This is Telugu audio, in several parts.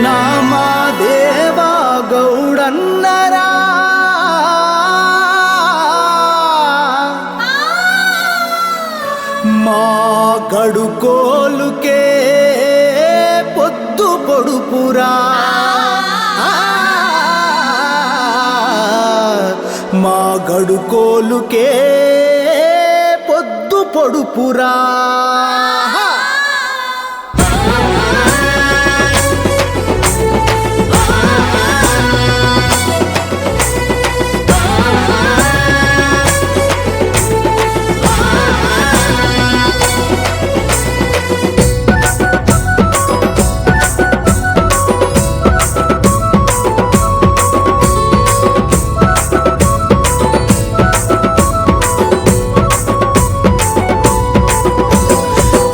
అన్నా మా దేవా గౌడన్నరా మా గడుకోలుకే పొద్దు పొడుపురా మా గడుకోలుకే పొద్దు పొడుపురా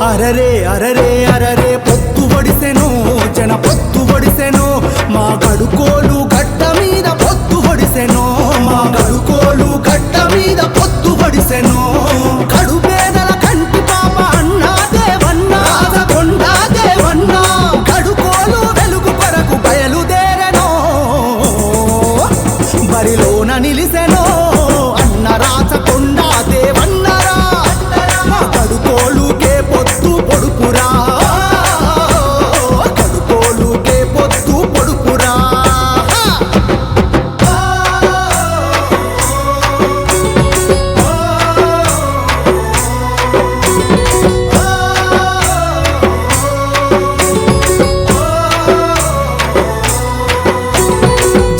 అరరే అరరే అరరే పొత్తు ఒడిసెను జన పొత్తు ఒడిసెను మా గడుకోలు గడ్డ మీద పొత్తు ఒడిసెను మా గడుకోలు గడ్డ మీద పొత్తు ఒడిసెను కడుపేదల కంటి పాప అన్నా దేవన్నా కొండా దేవన్నా గడుకోలు వెలుగు కొరకు బయలుదేరెనో బరిలోన నిలిసెనో అన్న రాచకొండా దేవన్నరా మా గడుకోలుకే పొత్తు పొడుపురా గడుకోలుకే పొత్తు పొడుపురా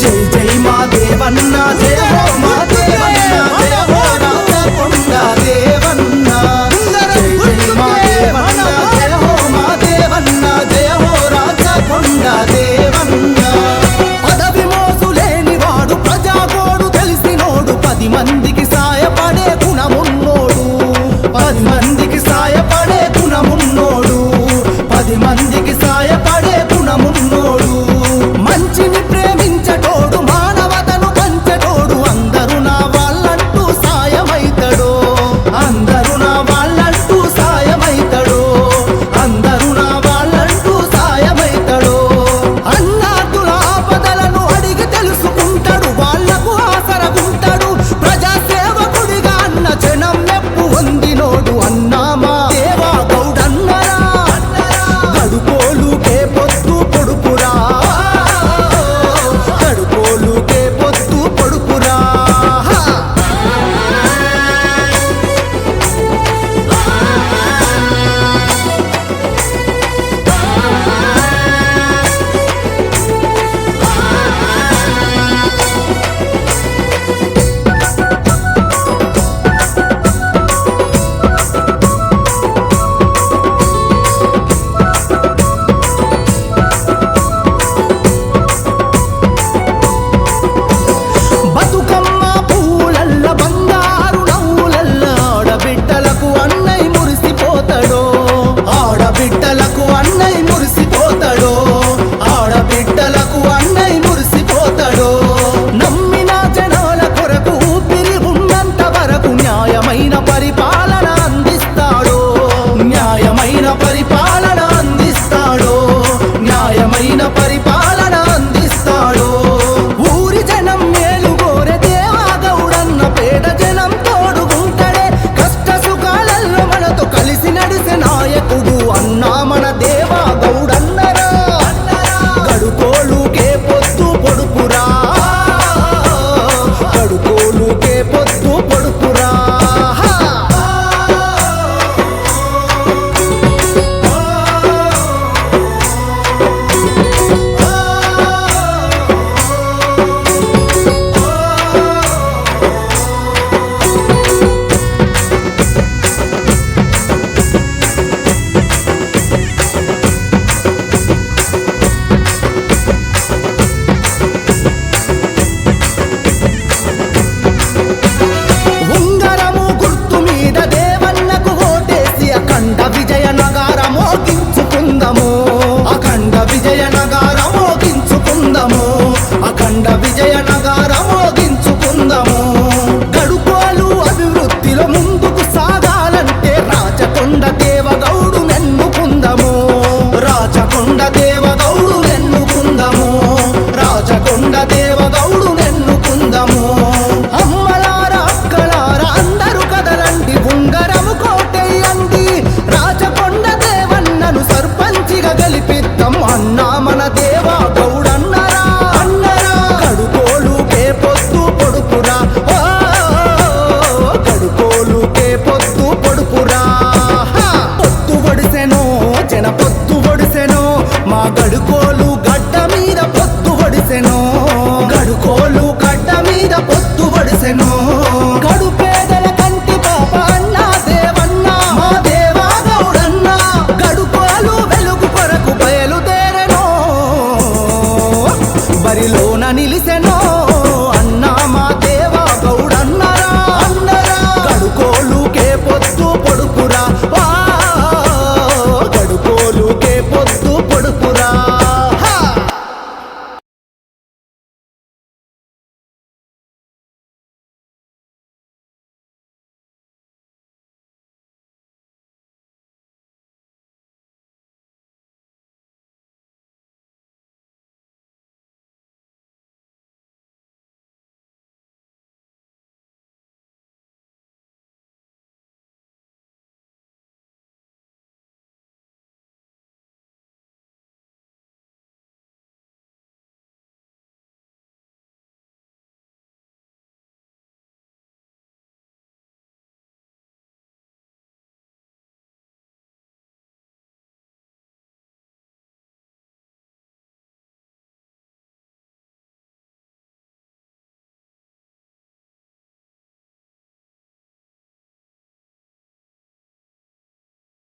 జై జై మా దేవన్న జయ హో మా దేవన్న జయ హో రాచకొండా దేవన్న జై జై మా దేవన్న జయ హో మా దేవన్న జయ హో రాచకొండా దేవన్న పదవి మోసులేని వాడు ప్రజాగోడు తెలిసినోడు 10 మందికి సాయపడే గుణమున్నోడు 10 మందికి సాయపడే గుణమున్నోడు 10 మందికి సాయపడే గుణమున్నోడు మంచిని ప్రేమించటోడు మానవతను పంచటోడు అందరూ నా వాళ్ళంటూ సాయమైతడు అందరూ నా వాళ్ళంటూ సాయమైతడు అందరూ నా వాళ్ళంటూ సాయమైతడు అన్నాదుల ఆపదలను అడిగి తెలుసుకుంటాడు వాళ్లకు ఆసరగుంటాడు ప్రజాసేవకుడిగా అన్న జనం మెప్పు పొందినోడు అన్నా మా దేవా గౌడన్నరా గడుకోలుకే పొత్తు పొడుపురా గడుకోలుకే పొత్తు పొడుపురా బతుకమ్మ పూలల్ల బంగారు నవ్వులల్ల ఆడబిడ్డలకు అన్నయ్య మురిసిపోతాడో ఆడబిడ్డలకు అన్నయ్య మురిసిపోతాడో ఆడబిడ్డలకు అన్నయ్య మురిసిపోతాడో నమ్మిన జనాల కొరకు ఊపిరి ఉన్నంత వరకు న్యాయమైన పరిపాలన అందిస్తాడో న్యాయమైన పరిపాలన అందిస్తాడో న్యాయమైన పరిపాలన అందిస్తాడో ఊరి జనం మేలు కోరే దేవా గౌడన్న పేద జనం తోడుగుంటడే కష్ట సుఖాలలో మనతో కలిసి నడిసే నాయకుడు అన్నా మన దేవా గౌడన్నరా గడుకోలుకే పొత్తు పొడుపురా గడుకోలుకే పొత్తు పొడుపురా పుట్టెనో